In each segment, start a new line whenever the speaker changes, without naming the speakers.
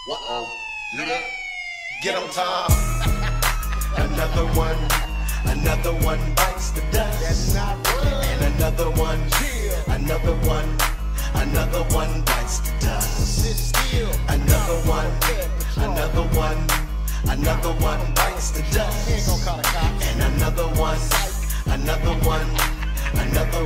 Uh-oh. Hear that? Get 'em, Tom. Another one bites the dust. That's not right. And another one bites the dust. Sit still. Another one bites the dust. He ain't gonna call the cops. And another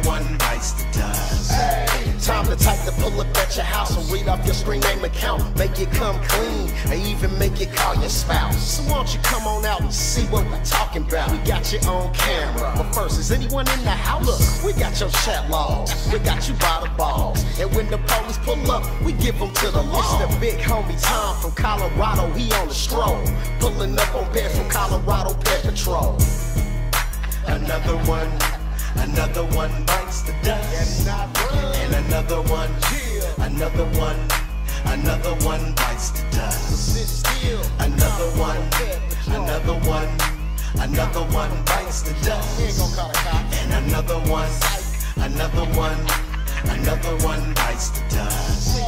one bites the dust. Hey, time to type to pull up at your house and read off your screen name account. Make it come clean and even make it call your spouse. So why don't you come on out and see what we're talking about? We got you on camera, but first, is anyone in the house? Look, we got your chat logs, we got you by the balls. And when the police pull up, we give them to the law. It's the big homie Tom from Colorado, he on the stroll. Pulling up on Bear from Colorado Pet Patrol. Another one bites the dust. That's not right. And another one bites the dust. Sit still. Another one bites the dust. He ain't gonna call the cops. And another one bites the dust.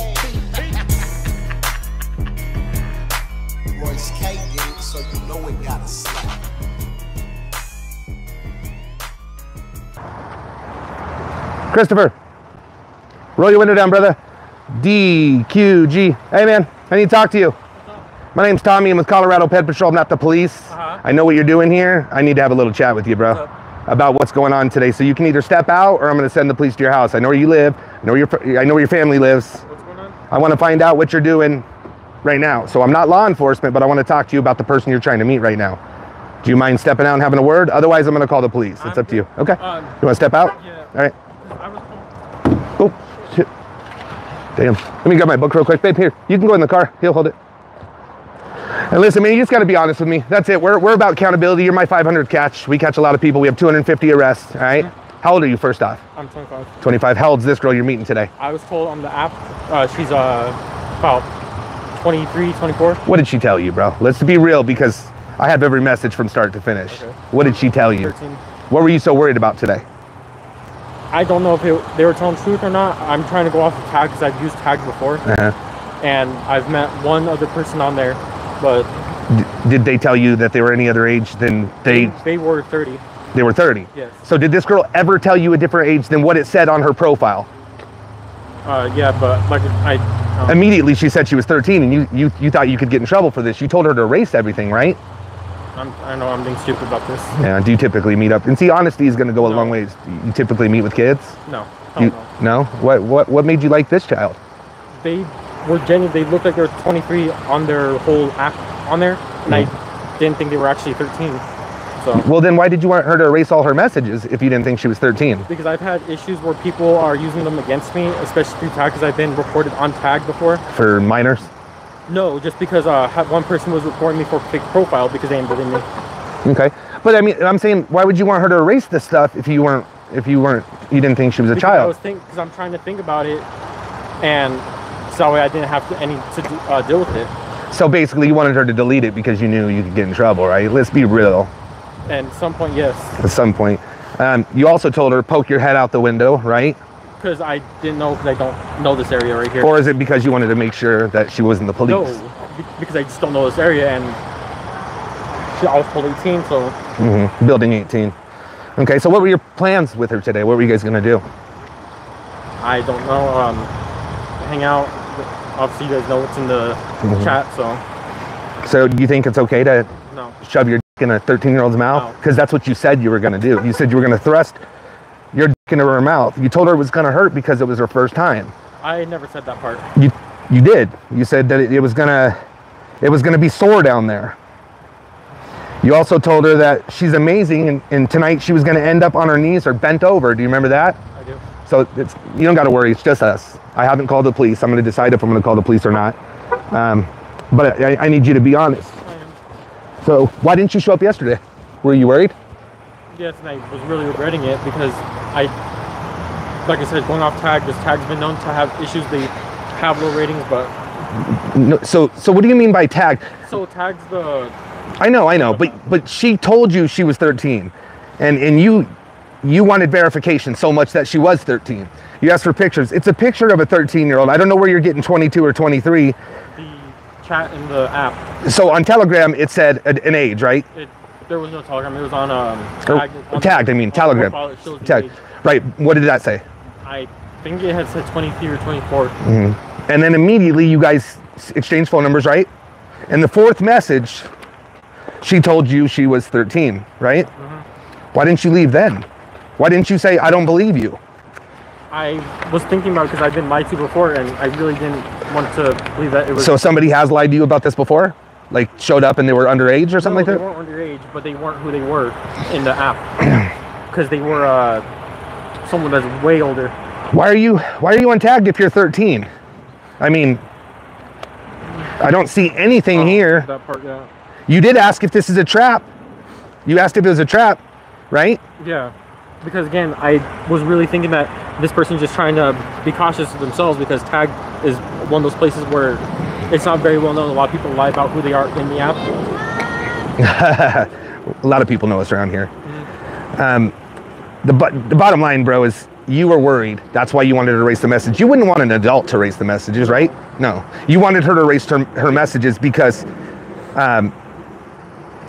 Royce K did it, so you know it got a slap.
Christopher, roll your window down, brother. DQG. Hey, man, I need to talk to you. My name's Tommy. I'm with Colorado Pet Patrol. I'm not the police. I know what you're doing here. I need to have a little chat with you, bro, about what's going on today. So you can either step out or I'm going to send the police to your house. I know where you live. I know where your family lives.
What's going on?
I want to find out what you're doing right now. So I'm not law enforcement, but I want to talk to you about the person you're trying to meet right now. Do you mind stepping out and having a word? Otherwise, I'm going to call the police. It's up to you. Okay. You want to step out?
Yeah.
All right. Oh, shit. Damn. Let me grab my book real quick. Babe, here. You can go in the car. He'll hold it. And listen, man, you just got to be honest with me. That's it. We're about accountability. You're my 500 catch. We catch a lot of people. We have 250 arrests, all right? How old are you, first off?
I'm 25.
25. How old's this girl you're meeting today?
I was told on the app she's about 23, 24.
What did she tell you, bro? Let's be real, because I have every message from start to finish.
Okay.
What did she tell you?
13.
What were you so worried about today?
I don't know if they were telling the truth or not. I'm trying to go off of tag because I've used tag before. And I've met one other person on there, but...
Did they tell you that they were any other age than they...
They were 30.
They were 30?
Yes.
So did this girl ever tell you a different age than what it said on her profile?
Yeah, but like
Immediately she said she was 13 and you thought you could get in trouble for this. You told her to erase everything, right?
I know I'm being stupid about this.
Yeah, do you typically meet up? And see, honesty is going to go a long ways. You typically meet with kids?
No.
No? What made you like this child?
They were genuine. They looked like they were 23 on their whole app on there, and I didn't think they were actually 13. So.
Well, then why did you want her to erase all her messages if you didn't think she was 13?
Because I've had issues where people are using them against me, especially through tag, because I've been reported on tag before.
For minors? No,
just because one person was reporting me for a fake profile because they ain't believe me.
Okay, but I mean, I'm saying, why would you want her to erase this stuff if you didn't think she was a child?
Because I'm trying to think about it, and so that way I didn't have to deal with it.
So basically, you wanted her to delete it because you knew you could get in trouble, right? Let's be real.
And at some point, yes.
At some point. You also told her, poke your head out the window, right?
Because I didn't know, because I don't know this area right here.
Or is it because you wanted to make sure that she wasn't the police?
No, because I just don't know this area, and I was told 18, so...
Building 18. Okay, so what were your plans with her today? What were you guys going to do?
I don't know. Hang out. Obviously, you guys know what's in the chat, so...
So do you think it's okay to shove your dick in a 13-year-old's mouth? Because that's what you said you were going to do. You said you were going to thrust your dick into her mouth. You told her it was going to hurt because it was her first time.
I never said that part.
You did. You said that it was gonna be sore down there. You also told her that she's amazing and tonight she was gonna end up on her knees or bent over. Do you remember that?
I do.
So you don't gotta worry, it's just us. I haven't called the police. I'm gonna decide if I'm gonna call the police or not. But I need you to be honest.
I am.
So why didn't you show up yesterday? Were you worried?
Yes, and I was really regretting it because like I said, going off tag, this tag's been known to have issues. They have low ratings, but...
No, so what do you mean by tag?
So tag's the...
I know, but she told you she was 13, and you wanted verification so much that she was 13. You asked for pictures. It's a picture of a 13-year-old. I don't know where you're getting 22 or 23.
The chat in the app.
So on Telegram, it said an age, right?
There was no Telegram. It was on
tagged. I mean, Telegram. Tagged. Right. What did that say?
I think it had said 23 or 24.
Mm-hmm. And then immediately you guys exchanged phone numbers, right? And the fourth message, she told you she was 13, right? Mm-hmm. Why didn't you leave then? Why didn't you say, I don't believe you?
I was thinking about it because I've been lied to before, and I really didn't want to believe that it was...
So somebody has lied to you about this before? Like showed up and they were underage or something like that?
They weren't underage, but they weren't who they were in the app. Because they were someone that's way older.
Why are you untagged if you're 13? I mean, I don't see anything here.
That part, yeah.
You did ask if this is a trap. You asked if it was a trap, right?
Yeah. Because again, I was really thinking that this person's just trying to be cautious of themselves, because Tag is one of those places where it's not very well known. A lot of people lie about who they are in the app.
A lot of people know us around here. Mm-hmm. The bottom line, bro, is you were worried. That's why you wanted to erase the message. You wouldn't want an adult to erase the messages, right? No. You wanted her to erase her messages because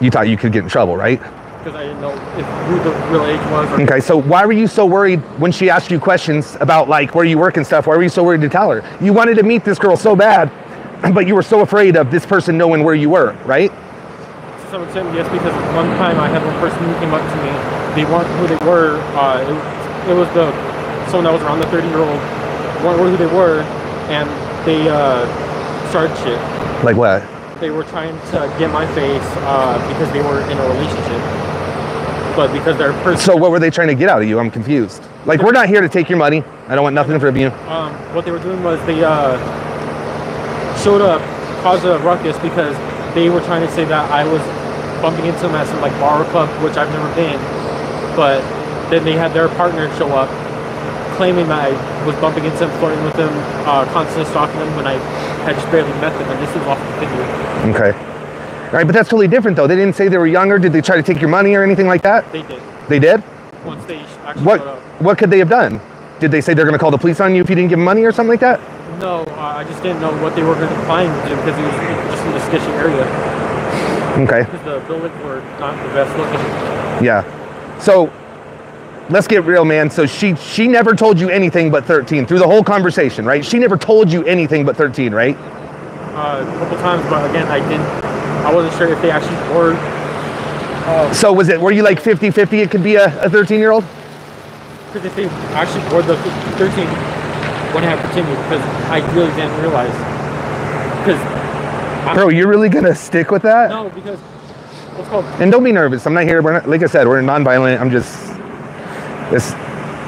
you thought you could get in trouble, right?
Because I didn't know who the real age was.
Okay, so why were you so worried when she asked you questions about like where you work and stuff? Why were you so worried to tell her? You wanted to meet this girl so bad, but you were so afraid of this person knowing where you were, right?
To some extent, yes, because one time I had one person who came up to me. They weren't who they were. It was someone that was around the 30-year-old. Weren't who they were, and they started shit.
Like what?
They were trying to get my face because they were in a relationship. But because they're person.
So what were they trying to get out of you? I'm confused. Like, we're not here to take your money. I don't want nothing from you.
What they were doing was they showed up, caused a ruckus because they were trying to say that I was bumping into them at some like bar or club, which I've never been. But then they had their partner show up, claiming that I was bumping into them, flirting with them, constantly stalking them when I had just barely met them, and this is off the video.
Okay. All right, but that's totally different though. They didn't say they were younger. Did they try to take your money or anything like that?
They did.
They did?
Once they actually showed up.
What could they have done? Did they say they're going to call the police on you if you didn't give them money or something like that?
No, I just didn't know what they were going to find with it because it was just in a sketchy area.
Okay.
Because the buildings were not the best looking.
Yeah. So let's get real, man. So she never told you anything but 13 through the whole conversation, right? She never told you anything but 13, right?
A couple times, but again, I wasn't sure if they actually were.
So were you like 50-50 it could be a 13-year-old?
Because if they actually were the 13, wouldn't have continued, because I really didn't realize.
Bro, you're really gonna stick with that?
No, because what's called.
And don't be nervous. I'm not here. We're not, like I said, we're non-violent. I'm just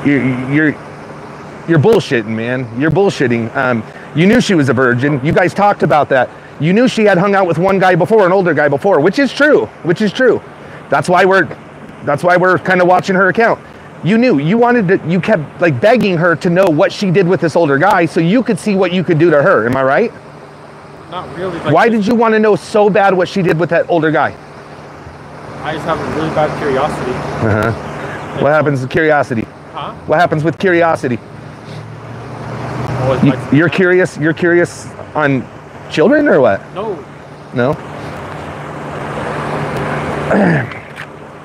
you're bullshitting, man. You're bullshitting. You knew she was a virgin. You guys talked about that. You knew she had hung out with one guy before, an older guy before, which is true. That's why we're kind of watching her account. You knew. You kept like begging her to know what she did with this older guy so you could see what you could do to her. Am I right?
Not really.
Why did you want to know so bad what she did with that older guy? I
just have a really bad curiosity.
What happens with curiosity?
Huh?
What happens with curiosity? You're curious on children or what? No?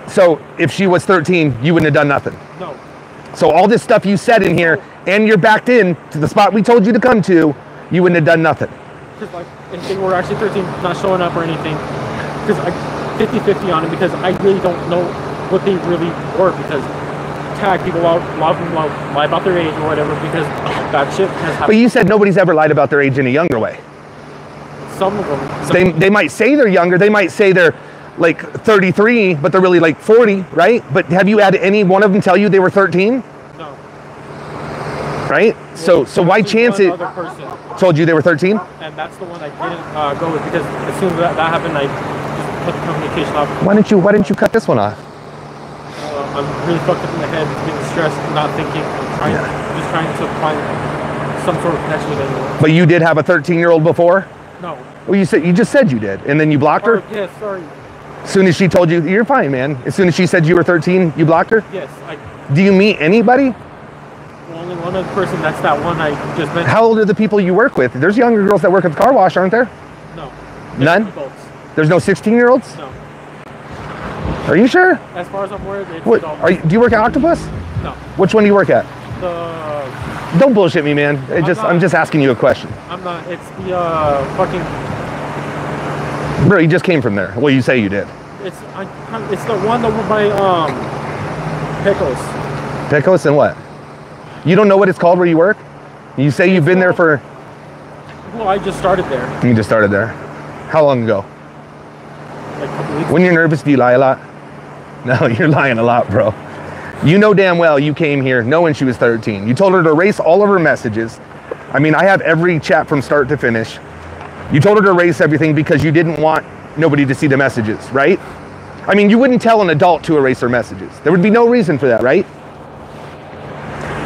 So if she was 13, you wouldn't have done nothing?
No.
So all this stuff you said in here, and you're backed in to the spot we told you to come to, you wouldn't have done nothing?
Because like, if they were actually 13, not showing up or anything, because I 50-50 on it, because I really don't know what they really were, because Tag people out, a lot of them lie about their age or whatever, because that shit has happened.
But you said nobody's ever lied about their age in a younger way.
Some of them.
They might say they're younger. They might say they're like 33, but they're really like 40, right? But have you had any one of them tell you they were 13?
No.
Right?
Well,
so why chance it?
Other person
told you they were 13?
And that's the one I didn't go with, because as soon as that happened, I just put the communication off.
Why didn't you cut this one off?
I'm really fucked up in the head, being stressed, not thinking. Just trying to find some sort of connection with anyone.
But you did have a 13-year-old before?
No.
Well, you just said you did, and then you blocked her?
Yes, sorry.
As soon as she told you, you're fine, man. As soon as she said you were 13, you blocked her?
Yes.
Do you meet anybody?
Only one other person, that's that one I just mentioned.
How old are the people you work with? There's younger girls that work at the car wash, aren't there?
No.
None?
Adults.
There's no 16-year-olds?
No.
Are you sure?
As far as I'm aware, it's
What?
adults.
Do you work at Octopus?
No.
Which one do you work at?
The
Don't bullshit me, man. I'm just asking you a question.
I'm not. It's the fucking.
Bro, you just came from there. Well, you say you did.
It's the one over by Pickles.
Pecos and what? You don't know what it's called where you work? You say you've been there for...
Well, I just started there.
You just started there. How long ago?
Like a couple weeks.
When you're nervous, do you lie a lot? No, you're lying a lot, bro. You know damn well you came here knowing she was 13. You told her to erase all of her messages. I mean, I have every chat from start to finish. You told her to erase everything because you didn't want nobody to see the messages, right? I mean, you wouldn't tell an adult to erase her messages. There would be no reason for that, right?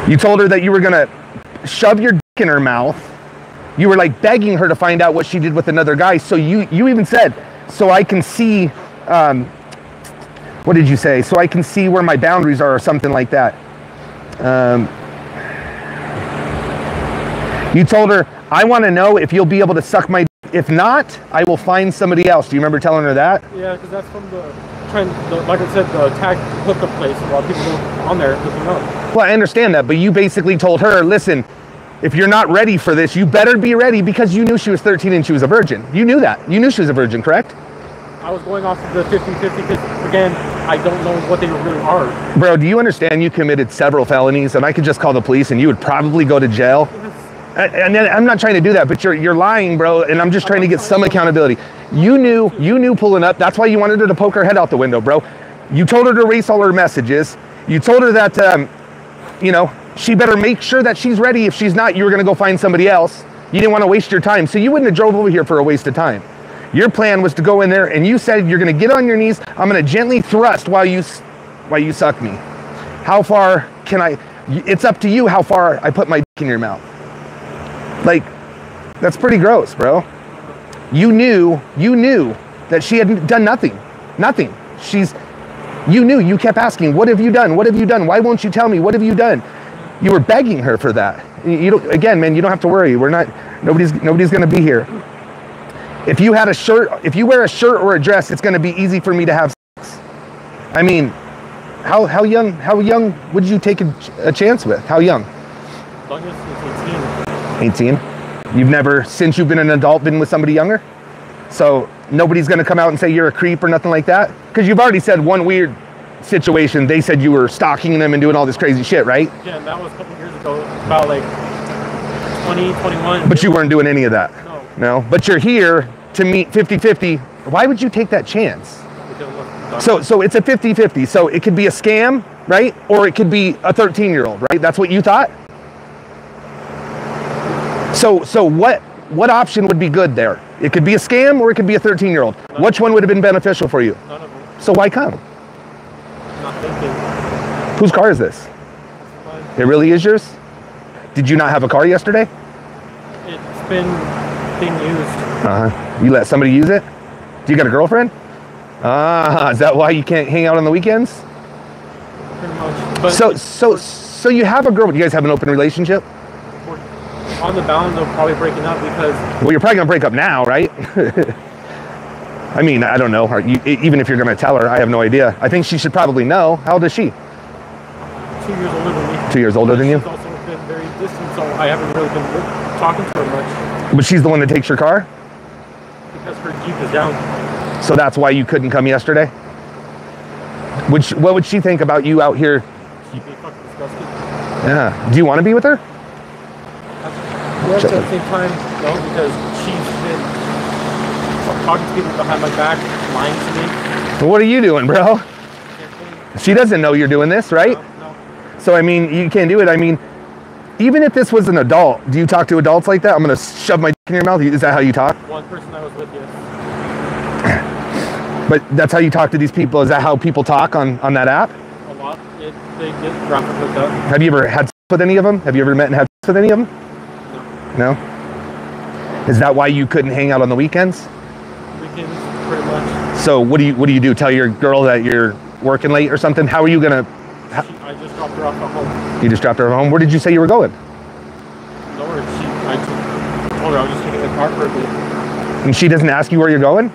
You told her that you were gonna shove your dick in her mouth. You were like begging her to find out what she did with another guy. So you even said, so I can see, what did you say? So I can see where my boundaries are or something like that. You told her, I want to know if you'll be able to suck my dick. If not, I will find somebody else. Do you remember telling her that?
Yeah, because that's from like I said, the tag hookup place. A lot of people go on there looking up.
Well, I understand that, but you basically told her, listen, if you're not ready for this, you better be ready because you knew she was 13 and she was a virgin. You knew that. You knew she was a virgin, correct?
I was going off of the 50-50 because, again, I don't know what they really are.
Bro, do you understand you committed several felonies and I could just call the police and you would probably go to jail? And I'm not trying to do that, but you're lying, bro, and I'm just trying to get some accountability. You knew pulling up. That's why you wanted her to poke her head out the window, bro. You told her to erase all her messages. You told her that, she better make sure that she's ready. If she's not, you were going to go find somebody else. You didn't want to waste your time, so you wouldn't have drove over here for a waste of time. Your plan was to go in there, and you said you're going to get on your knees. I'm going to gently thrust while you suck me. How far can I? It's up to you how far I put my dick in your mouth. Like, that's pretty gross, bro. You knew that she had done nothing. Nothing. You kept asking, what have you done? What have you done? Why won't you tell me? What have you done? You were begging her for that. Again, man, you don't have to worry. Nobody's going to be here. If you had a shirt, if you wear a shirt or a dress, it's going to be easy for me to have sex. I mean, how young would you take a chance with? How young?
Youngest is
18. You've never, since you've been an adult, been with somebody younger? So nobody's going to come out and say you're a creep or nothing like that? Because you've already said one weird situation. They said you were stalking them and doing all this crazy shit, right?
Yeah, and that was a couple years ago, about like 20, 21.
But you weren't doing any of that?
No.
No? But you're here to meet 50-50. Why would you take that chance? So it's a 50-50. So it could be a scam, right? Or it could be a 13-year-old, right? That's what you thought? So what option would be good there? It could be a scam or it could be a 13-year-old. Which one would have been beneficial for you?
None of them.
So why come?
Not thinking.
Whose car is this?
Mine.
It really is yours? Did you not have a car yesterday?
It's been being used.
You let somebody use it? Do you got a girlfriend? Is that why you can't hang out on the weekends?
Pretty much. But
So you have a girl, but you guys have an open relationship?
on the bound of probably breaking up because...
Well, you're probably gonna break up now, right? I mean, I don't know. Even if you're gonna tell her, I have no idea. I think she should probably know. How old is she?
2 years older than me.
2 years older than you?
She's also been very distant, so I haven't really been talking to her much.
But she's the one that takes your car?
Because her Jeep is down.
So that's why you couldn't come yesterday? What would she think about you out here?
She'd be fucking disgusted.
Yeah. Do you want to be with her?
Yes, at the same time, no, because she's been talking to people behind my back, lying to me.
Well, what are you doing, bro? She doesn't know you're doing this, right?
No.
So, I mean, you can't do it. I mean, even if this was an adult, do you talk to adults like that? I'm going to shove my dick in your mouth. Is that how you talk?
One person I was with, yes.
But that's how you talk to these people? Is that how people talk on that app?
A lot. They get graphic with that.
Have you ever had sex with any of them? Have you ever met and had sex with any of them? No? Is that why you couldn't hang out on the weekends?
Weekends, pretty much.
So what do you do? Tell your girl that you're working late or something? How are you gonna?
I just dropped her off at home.
You just dropped her home. Where did you say you were going?
Nowhere. I told her I was just taking the car for a bit.
And she doesn't ask you where you're going?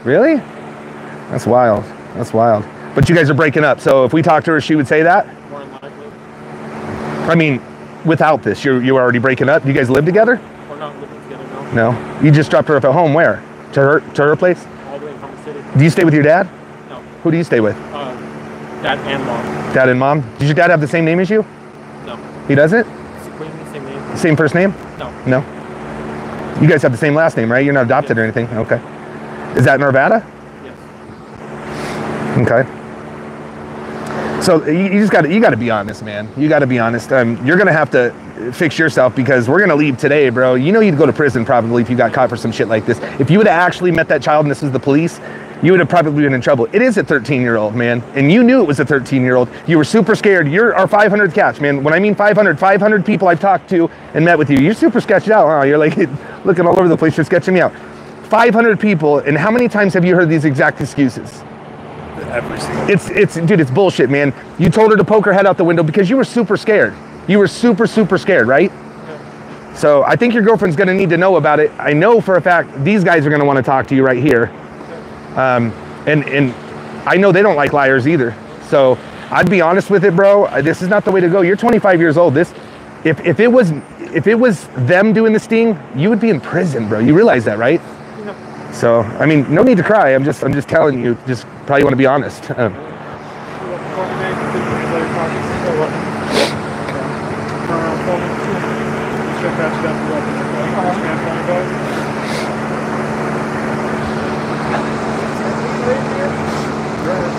Really? That's wild. That's wild. But you guys are breaking up, so if we talk to her, she would say that?
More than likely.
I mean, without this, you're already breaking up? You guys live together?
We're not living together, no.
No? You just dropped her off at home, where? To her place?
All the way in Commerce City.
Do you stay with your dad?
No.
Who do you stay with?
Dad and mom.
Dad and mom? Does your dad have the same name as you?
No.
He doesn't?
What do you mean, same name?
Same first name?
No.
No? You guys have the same last name, right? You're not adopted or anything? Okay. Is that Nevada?
Yes.
Okay. So you got to be honest, man. You got to be honest. You're gonna have to fix yourself because we're gonna leave today, bro. You know you'd go to prison probably if you got caught for some shit like this. If you would have actually met that child and this was the police, you would have probably been in trouble. It is a 13-year-old, man, and you knew it was a 13-year-old. You were super scared. You're our 500th catch, man. When I mean 500 people I've talked to and met with you, you're super sketched out. Huh? You're like looking all over the place. You're sketching me out. 500 people, and how many times have you heard these exact excuses?
Every single.
Dude, it's bullshit, man. You told her to poke her head out the window because you were super scared. You were super scared, right? Yeah. So I think your girlfriend's gonna need to know about it. I know for a fact these guys are gonna want to talk to you right here. And I know they don't like liars either. So I'd be honest with it, bro. This is not the way to go. You're 25 years old. If it was them doing the sting, you would be in prison, bro. You realize that, right?
Yeah.
So I mean, no need to cry. I'm just telling you. Just probably want to be honest.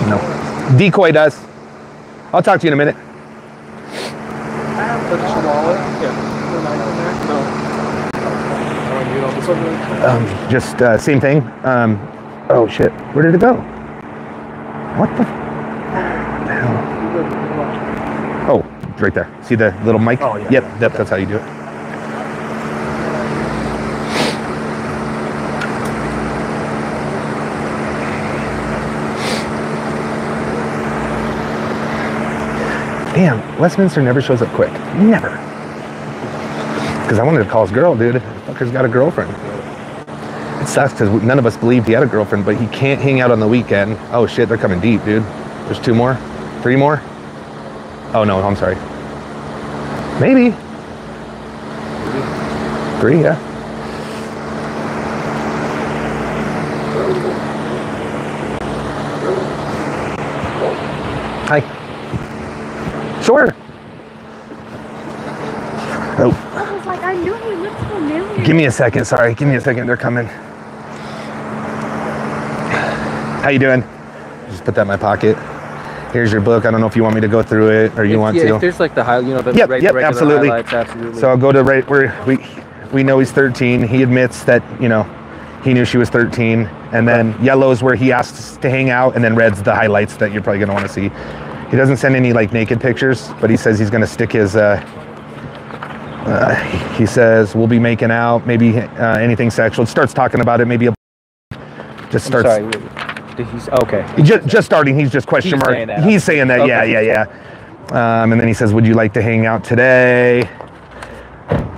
No. Decoy does. I'll talk to you in a minute. Just same thing. Oh shit. Where did it go? What the hell? Oh, it's right there. See the little mic?
Oh, yeah.
Yep, that's how you do it. Damn, Westminster never shows up quick. Never. Because I wanted to call his girl, dude. Fucker's got a girlfriend. It sucks because none of us believed he had a girlfriend, but he can't hang out on the weekend. Oh shit, they're coming deep, dude. There's 2 more? 3 more? Oh no, I'm sorry. Maybe. 3, yeah. Hi. Sure. Oh.
I was like, I knew he looked familiar.
Give me a second, sorry. Give me a second, they're coming. How you doing? Just put that in my pocket. Here's your book. I don't know if you want me to go through it or you want to.
If there's like the high, the
Yep,
regular
absolutely.
highlights, absolutely.
So I'll go to right where we know he's 13. He admits that, he knew she was 13. And then yellow is where he asks to hang out, and then red's the highlights that you're probably gonna want to see. He doesn't send any like naked pictures, but he says he's gonna stick his he says we'll be making out, maybe anything sexual. Starts talking about it, maybe just starts.
I'm sorry. He's okay.
Just starting. He's just question
He's
mark.
saying that.
He's saying that.
Okay.
Yeah. And then he says, "Would you like to hang out today?"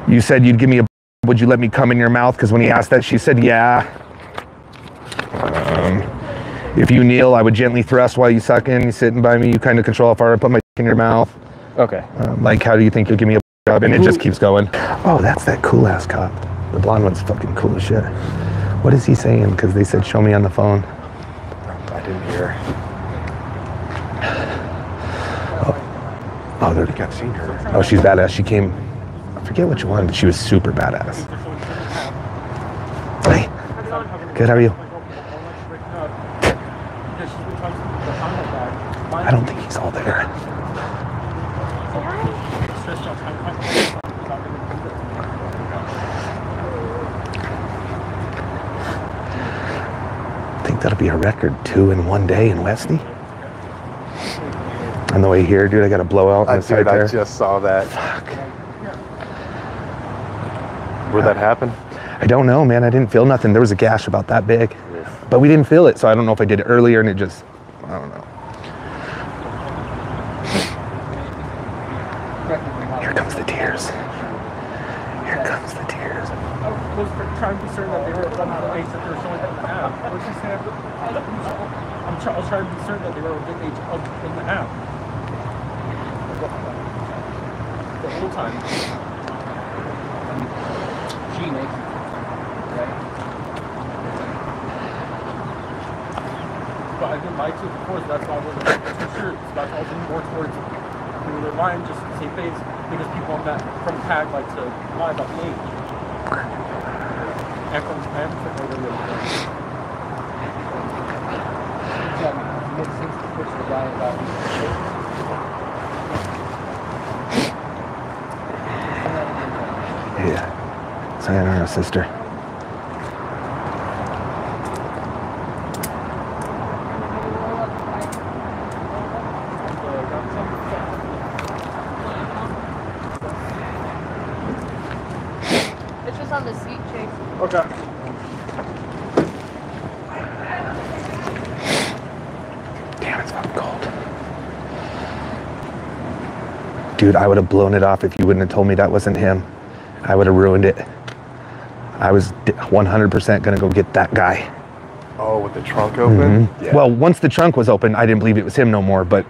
You said you'd give me a. Would you let me come in your mouth? Because when he asked that, she said, "Yeah." If you kneel, I would gently thrust while you suck in. You sitting by me. You kind of control how far I put my in your mouth.
Okay.
Like, how do you think you'll give me a job? And it just keeps going. Oh, that's that cool ass cop. The blonde one's fucking cool as shit. What is he saying? Because they said, "Show me on the phone."
I didn't hear.
Oh, there, I've seen her. Oh, she's badass. She came, I forget which one, but she was super badass. Hey. Good, how are you? I don't think he's all there. I think that'll be a record, 2 in one day in Westy. On the way here, dude, I got a blowout on the side there.
I just saw that.
Fuck.
Where'd that happen?
I don't know, man. I didn't feel nothing. There was a gash about that big, but we didn't feel it. So I don't know if I did it earlier and it just, I don't know. Here comes the tears. Here comes the tears.
I was trying to be certain that they were age that they're showing in the app. I was trying to be certain that they were a good age in the app. The whole time.
She makes it. Right?
But I've been lied to, of course, that's why I wasn't for sure. That's why I was leaning more towards they're lying just to save face because people on that from tag like to lie about the age. And from the
Mid-60s push the guy about
Yeah. Sayonara, sister.
It's just on the seat, Chase.
Okay.
Damn, it's fucking cold. Dude, I would have blown it off if you wouldn't have told me that wasn't him. I would have ruined it. I was 100% gonna go get that guy.
Oh, with the trunk open? Yeah.
Well, once the trunk was open, I didn't believe it was him no more, but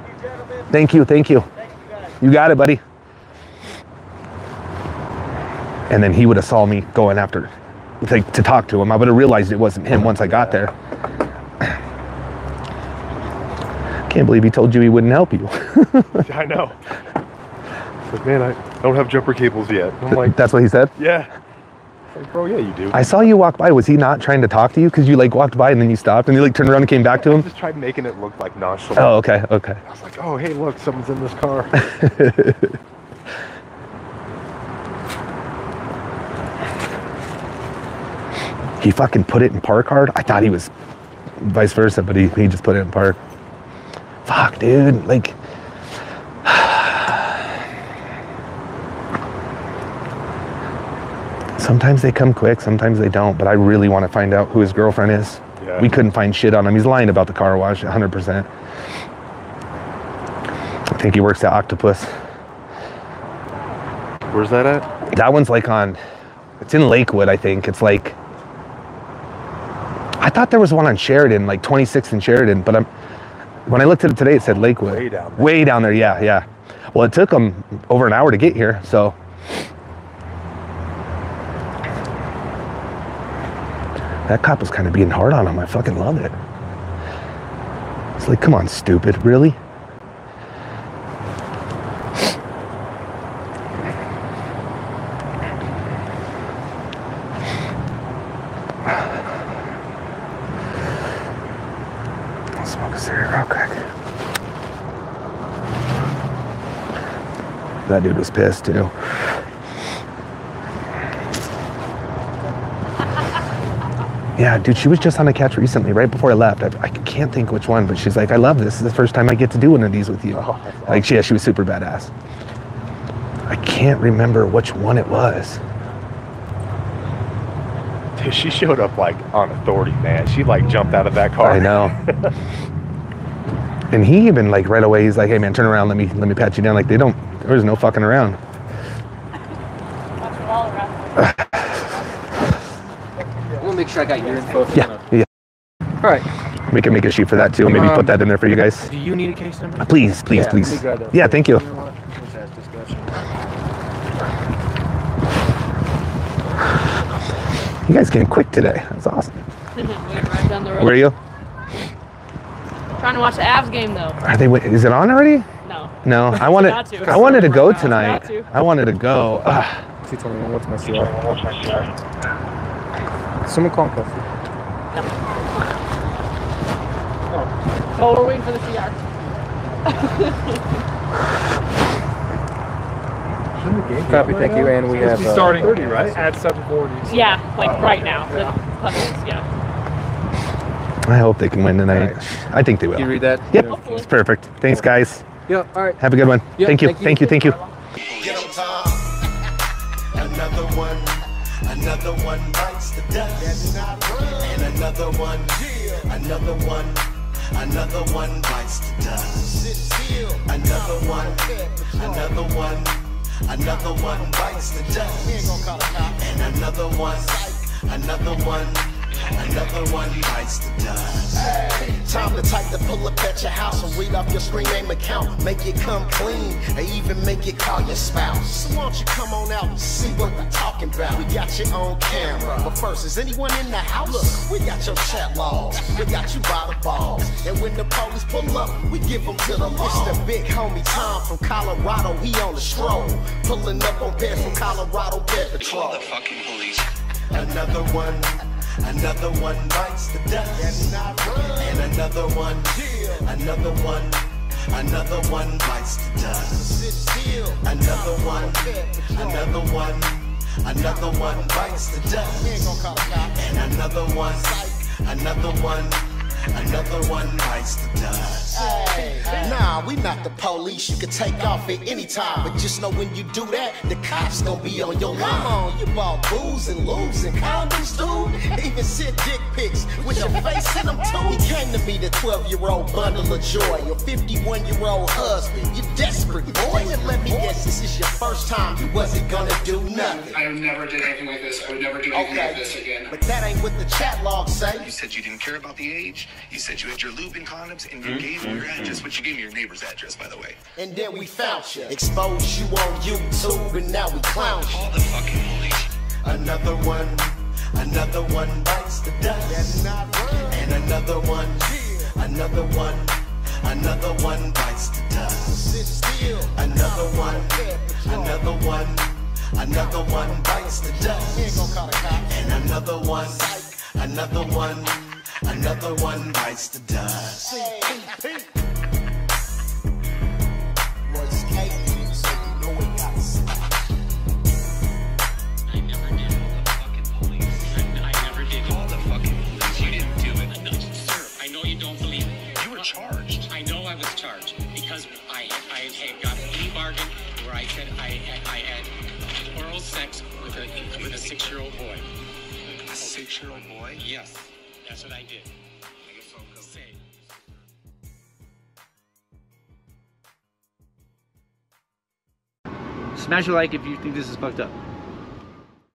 thank you, thank you. You got it, buddy. And then he would have saw me going after, like, to talk to him. I would have realized it wasn't him once I got there. Can't believe he told you he wouldn't help you.
I know. But man, I don't have jumper cables yet. I'm like,
That's what he said?
yeah. Like, bro, yeah, you do.
I saw you walk by. Was he not trying to talk to you? Because you like walked by and then you stopped and you like turned around and came back to
I
him?
just tried making it look like nonchalant.
Oh, okay, okay.
I was like, oh, hey, look, someone's in this car.
He fucking put it in park hard. I thought he was vice versa, but he just put it in park. Fuck, dude. Like, sometimes they come quick, sometimes they don't, but I really want to find out who his girlfriend is.
Yeah.
We couldn't find shit on him. He's lying about the car wash, 100%. I think he works at Octopus.
Where's that at?
That one's like on, it's in Lakewood, I think. It's like, I thought there was one on Sheridan, like 26th and Sheridan, but when I looked at it today, it said Lakewood.
Way down there.
Way down there, yeah, yeah. Well, it took them over an hour to get here, so. That cop was kind of being hard on him. I fucking love it. It's like, come on, stupid, really? I'll smoke a cigarette real quick. That dude was pissed too. Yeah, dude, she was just on a catch recently, right before I left. I can't think which one, but she's like, I love this. This is the first time I get to do one of these with you.
Oh, that's awesome.
Like, yeah, she was super badass. I can't remember which one it was.
Dude, she showed up like on authority, man. She like jumped out of that car.
I know. And he even like right away, he's like, hey man, turn around, let me pat you down. Like there's no fucking around.
Watch your wall around.
I'm gonna make sure I got your info.
Yeah.
All right.
We can make a sheet for that too. Maybe put that in there for you guys.
Do you need a case number?
Please, please,
Yeah,
please.
let me grab that.
Yeah, thank you.
Let's ask discussion.
You guys came quick today. That's awesome.
Wait, right down the road.
Where are you?
Trying to watch the Avs game though.
Are they? Is it on already?
No.
No, I wanted.
Got to.
I wanted to go
Got
tonight.
to.
I wanted to go.
221, what's my CR? Someone call Coffee.
Oh, we're waiting for the CR.
Copy, thank you. And we have
Starting
30, right?
at 7:40.
Yeah, like right now. The Puffins, yeah.
I hope they can win tonight. I think they will.
Can you read that?
Yep,
Hopefully.
it's perfect. Thanks, guys.
Yeah, all right.
Have a good one.
Yeah,
thank you.
thank you.
Thank you.
Get on time. Another one bites the dust. And another one bites the dust. Another one bites the dust. And another one Another one bites the dust. Time to type the pull up at your house and read off your screen name account. Make it come clean, and even make it call your spouse. So why don't you come on out and see what we're talking about? We got you on camera, but first, is anyone in the house? Look, we got your chat logs, we got you by the balls. And when the police pull up, we give them to the law. It's the big homie Tom from Colorado, he on the stroll. Pulling up on Pet from Colorado Pet Patrol.
The fucking police.
Another one bites the dust. And another one bites the dust. Another one bites the dust. And another one bites the dust. Nah, we not the police. You can take off at any time, but just know when you do that, the cops gon' be on your line. Come on, you bought booze and losing condoms, dude. Even sent dick pics with your face in them too. He came to be the 12-year-old bundle of joy, your 51-year-old husband. You desperate, boy. And let me guess, this is your first time you wasn't gonna do nothing.
I never did anything like this. I would never do anything like this again.
But that ain't what the chat logs say.
You said you didn't care about the age. You said you had your lube and condoms, and you gave me your address, but you gave me your neighbor's address, by the way.
And then we found you, exposed you on YouTube, and now we clown you.
Call the fucking police.
Another one bites the dust. And another one bites the dust. Another one bites the dust. And another one bites the dust.
Charged. I know I was charged because I had got a plea bargain where I said I had oral sex with a 6-year-old boy.
A 6-year-old boy?
Yes, that's what I did. Say.
Smash a like if you think this is fucked up.